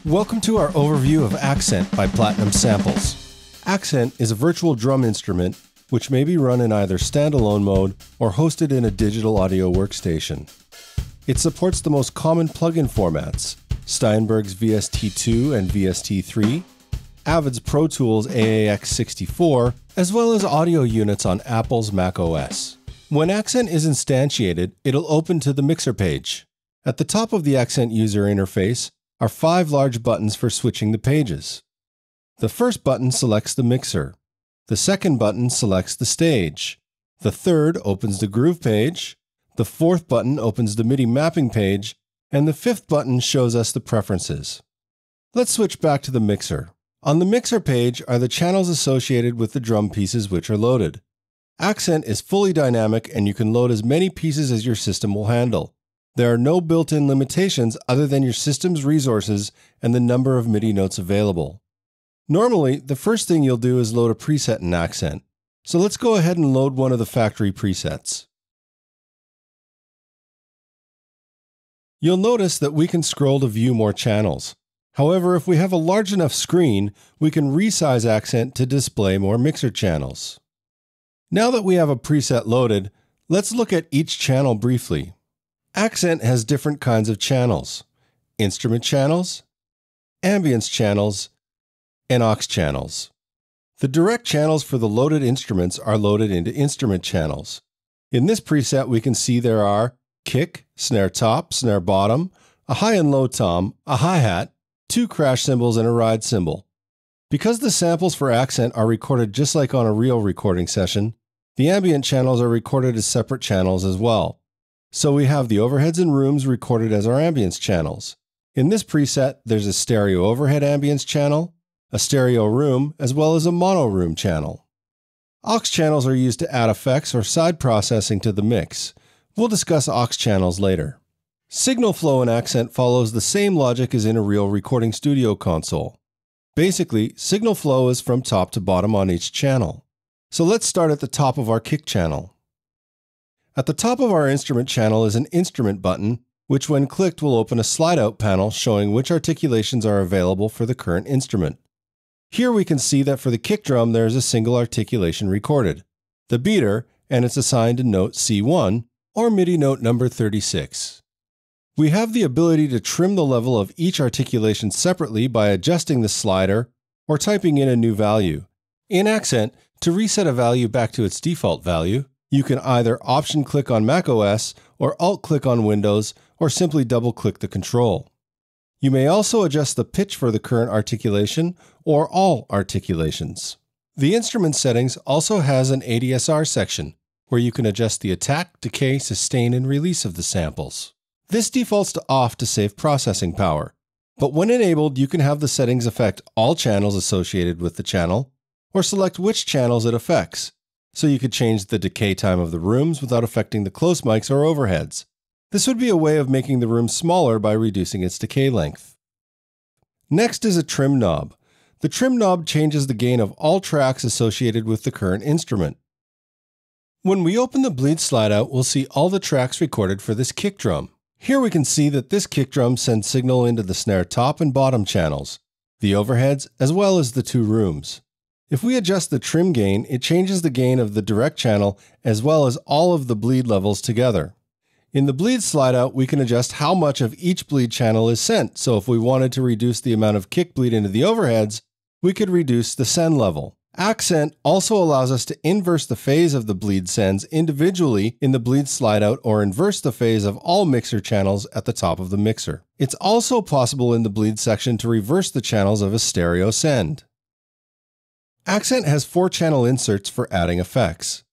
Welcome to our overview of Accent by Platinum Samples. Accent is a virtual drum instrument which may be run in either standalone mode or hosted in a digital audio workstation. It supports the most common plugin formats: Steinberg's VST2 and VST3, Avid's Pro Tools AAX64, as well as audio units on Apple's macOS. When Accent is instantiated, it'll open to the mixer page. At the top of the Accent user interface are 5 large buttons for switching the pages. The first button selects the mixer. The second button selects the stage. The third opens the groove page. The fourth button opens the MIDI mapping page. And the fifth button shows us the preferences. Let's switch back to the mixer. On the mixer page are the channels associated with the drum pieces which are loaded. Accent is fully dynamic and you can load as many pieces as your system will handle. There are no built-in limitations other than your system's resources and the number of MIDI notes available. Normally, the first thing you'll do is load a preset in Accent. So let's go ahead and load one of the factory presets. You'll notice that we can scroll to view more channels. However, if we have a large enough screen, we can resize Accent to display more mixer channels. Now that we have a preset loaded, let's look at each channel briefly. Accent has different kinds of channels: instrument channels, ambience channels, and aux channels. The direct channels for the loaded instruments are loaded into instrument channels. In this preset, we can see there are kick, snare top, snare bottom, a high and low tom, a hi-hat, 2 crash cymbals, and a ride cymbal. Because the samples for Accent are recorded just like on a real recording session, the ambient channels are recorded as separate channels as well. So we have the overheads and rooms recorded as our ambience channels. In this preset, there's a stereo overhead ambience channel, a stereo room, as well as a mono room channel. Aux channels are used to add effects or side processing to the mix. We'll discuss aux channels later. Signal flow in Accent follows the same logic as in a real recording studio console. Basically, signal flow is from top to bottom on each channel. So let's start at the top of our kick channel. At the top of our instrument channel is an instrument button, which when clicked will open a slide-out panel showing which articulations are available for the current instrument. Here we can see that for the kick drum there is a single articulation recorded, the beater, and it's assigned to note C1, or MIDI note number 36. We have the ability to trim the level of each articulation separately by adjusting the slider or typing in a new value. In Accent, to reset a value back to its default value, you can either Option-click on macOS or Alt-click on Windows, or simply double-click the control. You may also adjust the pitch for the current articulation or all articulations. The instrument settings also has an ADSR section, where you can adjust the attack, decay, sustain, and release of the samples. This defaults to off to save processing power, but when enabled, you can have the settings affect all channels associated with the channel, or select which channels it affects. So you could change the decay time of the rooms without affecting the close mics or overheads. This would be a way of making the room smaller by reducing its decay length. Next is a trim knob. The trim knob changes the gain of all tracks associated with the current instrument. When we open the bleed slide out, we'll see all the tracks recorded for this kick drum. Here we can see that this kick drum sends signal into the snare top and bottom channels, the overheads, as well as the 2 rooms. If we adjust the trim gain, it changes the gain of the direct channel as well as all of the bleed levels together. In the bleed slide out, we can adjust how much of each bleed channel is sent, so if we wanted to reduce the amount of kick bleed into the overheads, we could reduce the send level. Accent also allows us to inverse the phase of the bleed sends individually in the bleed slide out or inverse the phase of all mixer channels at the top of the mixer. It's also possible in the bleed section to reverse the channels of a stereo send. Accent has 4 channel inserts for adding effects.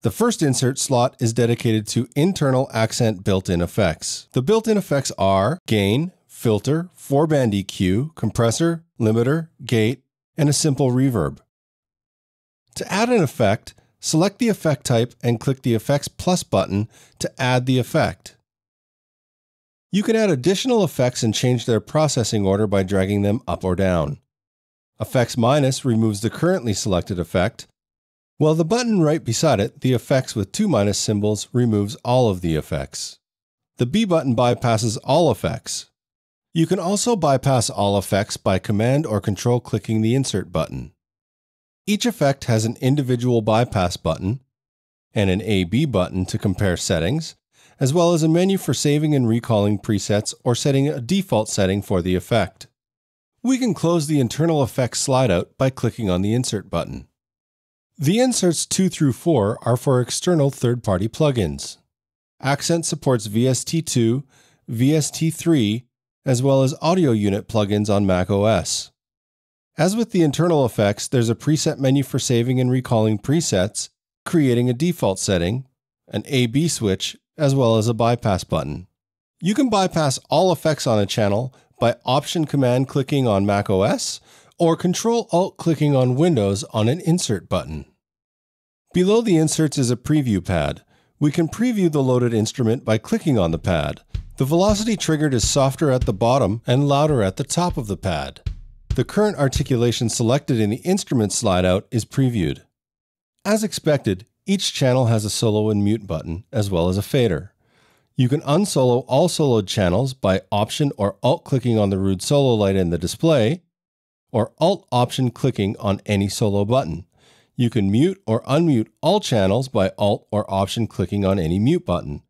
The first insert slot is dedicated to internal Accent built-in effects. The built-in effects are gain, filter, 4-band EQ, compressor, limiter, gate, and a simple reverb. To add an effect, select the effect type and click the Effects Plus button to add the effect. You can add additional effects and change their processing order by dragging them up or down. Effects Minus removes the currently selected effect, while the button right beside it, the Effects with 2 minus symbols, removes all of the effects. The B button bypasses all effects. You can also bypass all effects by Command or Control clicking the Insert button. Each effect has an individual bypass button and an A/B button to compare settings, as well as a menu for saving and recalling presets or setting a default setting for the effect. We can close the internal effects slideout by clicking on the Insert button. The inserts 2 through 4 are for external third-party plugins. Accent supports VST2, VST3, as well as audio unit plugins on macOS. As with the internal effects, there's a preset menu for saving and recalling presets, creating a default setting, an A/B switch, as well as a bypass button. You can bypass all effects on a channel by Option-Command clicking on macOS or Control-Alt clicking on Windows on an Insert button. Below the inserts is a preview pad. We can preview the loaded instrument by clicking on the pad. The velocity triggered is softer at the bottom and louder at the top of the pad. The current articulation selected in the instrument slideout is previewed. As expected, each channel has a solo and mute button, as well as a fader. You can unsolo all soloed channels by Option or Alt clicking on the Rude solo light in the display, or Alt Option clicking on any solo button. You can mute or unmute all channels by Alt or Option clicking on any mute button.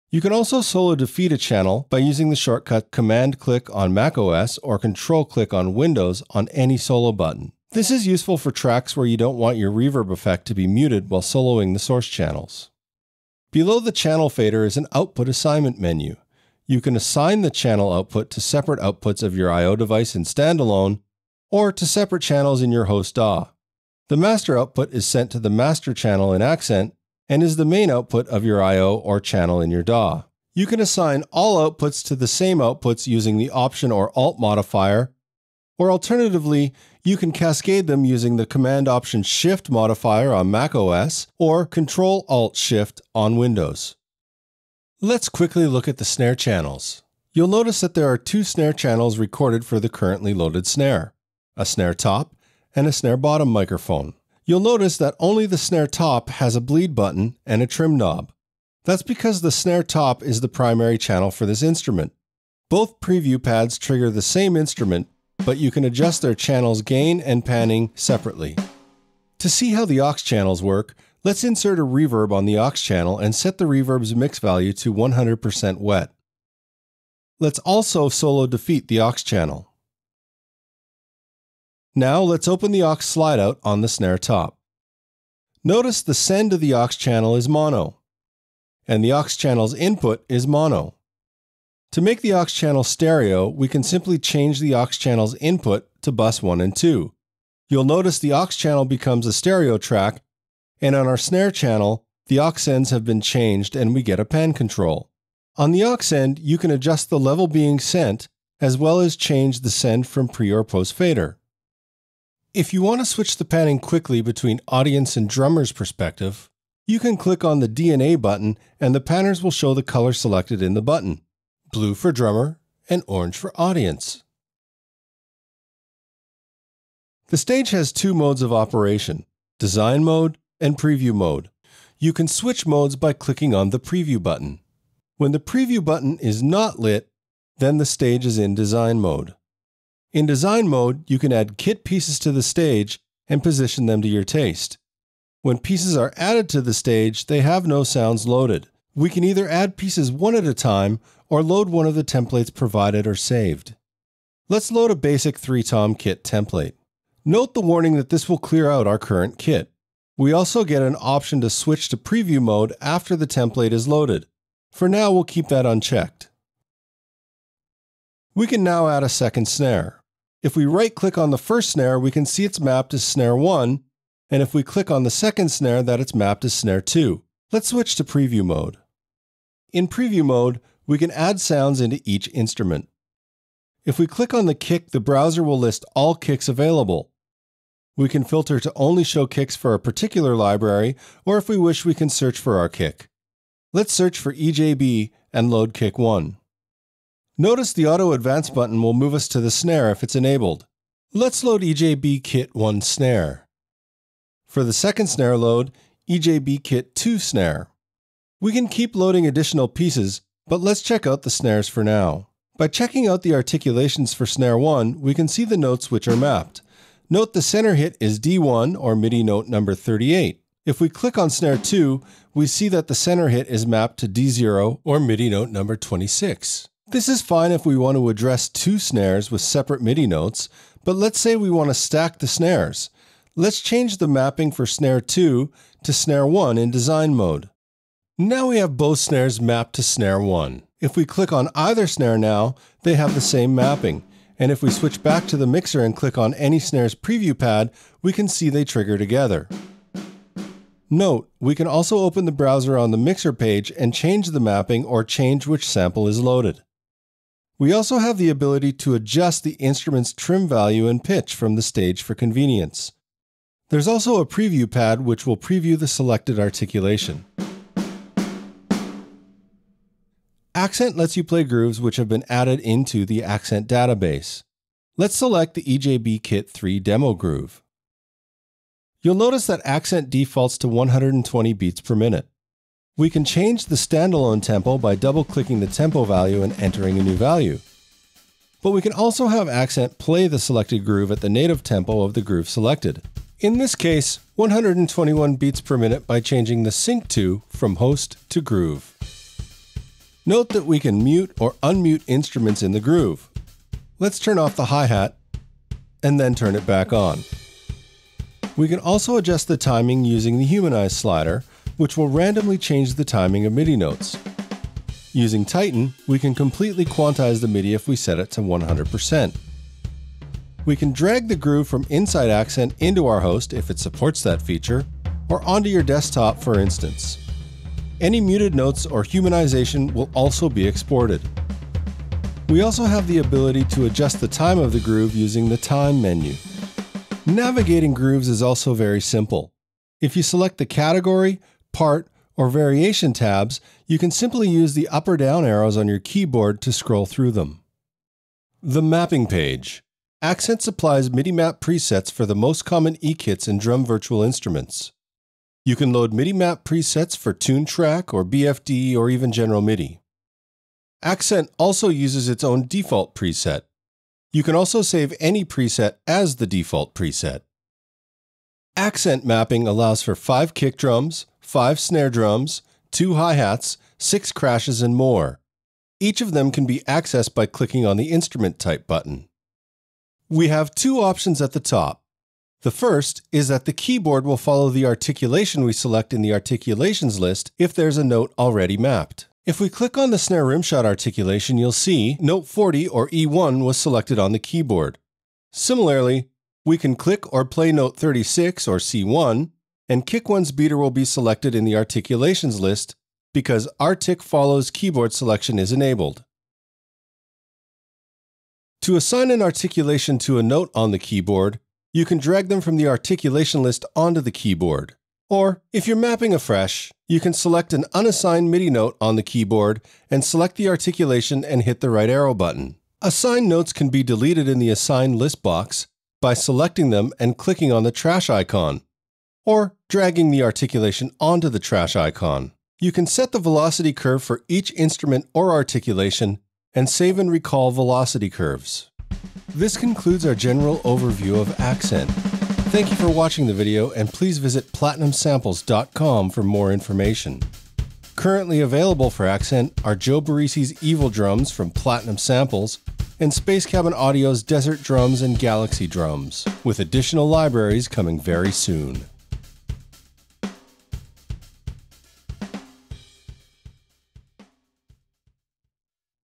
You can also solo defeat a channel by using the shortcut Command-click on macOS or Control-click on Windows on any solo button. This is useful for tracks where you don't want your reverb effect to be muted while soloing the source channels. Below the channel fader is an output assignment menu. You can assign the channel output to separate outputs of your I/O device in Standalone or to separate channels in your host DAW. The master output is sent to the master channel in Accent and is the main output of your I/O or channel in your DAW. You can assign all outputs to the same outputs using the Option or Alt modifier, or alternatively, you can cascade them using the Command-Option-Shift modifier on macOS or Control-Alt-Shift on Windows. Let's quickly look at the snare channels. You'll notice that there are 2 snare channels recorded for the currently loaded snare, a snare top and a snare bottom microphone. You'll notice that only the snare top has a bleed button and a trim knob. That's because the snare top is the primary channel for this instrument. Both preview pads trigger the same instrument, but you can adjust their channels' gain and panning separately. To see how the aux channels work, let's insert a reverb on the aux channel and set the reverb's mix value to 100% wet. Let's also solo defeat the aux channel. Now let's open the aux slideout on the snare top. Notice the send to the aux channel is mono, and the aux channel's input is mono. To make the aux channel stereo, we can simply change the aux channel's input to bus 1 and 2. You'll notice the aux channel becomes a stereo track, and on our snare channel, the aux ends have been changed and we get a pan control. On the aux end, you can adjust the level being sent, as well as change the send from pre or post fader. If you want to switch the panning quickly between audience and drummer's perspective, you can click on the D&A button and the panners will show the color selected in the button, blue for drummer and orange for audience. The stage has 2 modes of operation, design mode and preview mode. You can switch modes by clicking on the preview button. When the preview button is not lit, then the stage is in design mode. In design mode, you can add kit pieces to the stage and position them to your taste. When pieces are added to the stage, they have no sounds loaded. We can either add pieces one at a time or load one of the templates provided or saved. Let's load a basic 3-tom kit template. Note the warning that this will clear out our current kit. We also get an option to switch to preview mode after the template is loaded. For now, we'll keep that unchecked. We can now add a second snare. If we right-click on the first snare, we can see it's mapped as snare 1, and if we click on the second snare, that it's mapped as snare 2. Let's switch to preview mode. In preview mode, we can add sounds into each instrument. If we click on the kick, the browser will list all kicks available. We can filter to only show kicks for a particular library, or if we wish, we can search for our kick. Let's search for EJB and load kick 1. Notice the Auto Advance button will move us to the snare if it's enabled. Let's load EJB Kit 1 snare. For the second snare load, EJB Kit 2 snare. We can keep loading additional pieces, but let's check out the snares for now. By checking out the articulations for snare 1, we can see the notes which are mapped. Note the center hit is D1 or MIDI note number 38. If we click on snare 2, we see that the center hit is mapped to D0 or MIDI note number 26. This is fine if we want to address two snares with separate MIDI notes, but let's say we want to stack the snares. Let's change the mapping for snare 2 to snare 1 in design mode. Now we have both snares mapped to snare 1. If we click on either snare now, they have the same mapping. And if we switch back to the mixer and click on any snare's preview pad, we can see they trigger together. Note, we can also open the browser on the mixer page and change the mapping or change which sample is loaded. We also have the ability to adjust the instrument's trim value and pitch from the stage for convenience. There's also a preview pad which will preview the selected articulation. Accent lets you play grooves which have been added into the Accent database. Let's select the EJB Kit 3 demo groove. You'll notice that Accent defaults to 120 beats per minute. We can change the standalone tempo by double-clicking the tempo value and entering a new value. But we can also have Accent play the selected groove at the native tempo of the groove selected. In this case, 121 beats per minute by changing the sync to from host to groove. Note that we can mute or unmute instruments in the groove. Let's turn off the hi-hat and then turn it back on. We can also adjust the timing using the Humanize slider, which will randomly change the timing of MIDI notes. Using Tighten, we can completely quantize the MIDI if we set it to 100%. We can drag the groove from inside Accent into our host if it supports that feature, or onto your desktop for instance. Any muted notes or humanization will also be exported. We also have the ability to adjust the time of the groove using the Time menu. Navigating grooves is also very simple. If you select the category, part, or variation tabs, you can simply use the up or down arrows on your keyboard to scroll through them. The mapping page. Accent supplies MIDI map presets for the most common E-kits and drum virtual instruments. You can load MIDI map presets for Tune Track or BFD or even General MIDI. Accent also uses its own default preset. You can also save any preset as the default preset. Accent mapping allows for 5 kick drums, 5 snare drums, 2 hi-hats, 6 crashes, and more. Each of them can be accessed by clicking on the Instrument Type button. We have two options at the top. The first is that the keyboard will follow the articulation we select in the articulations list if there's a note already mapped. If we click on the snare rimshot articulation, you'll see note 40 or E1 was selected on the keyboard. Similarly, we can click or play note 36 or C1, and kick one's beater will be selected in the articulations list because Artic follows keyboard selection is enabled. To assign an articulation to a note on the keyboard, you can drag them from the articulation list onto the keyboard. Or, if you're mapping afresh, you can select an unassigned MIDI note on the keyboard and select the articulation and hit the right arrow button. Assigned notes can be deleted in the Assign list box by selecting them and clicking on the trash icon, or dragging the articulation onto the trash icon. You can set the velocity curve for each instrument or articulation and save and recall velocity curves. This concludes our general overview of Accent. Thank you for watching the video, and please visit platinumsamples.com for more information. Currently available for Accent are Joe Barresi's Evil drums from Platinum Samples and Space Cabin Audio's Desert drums and Galaxy drums, with additional libraries coming very soon.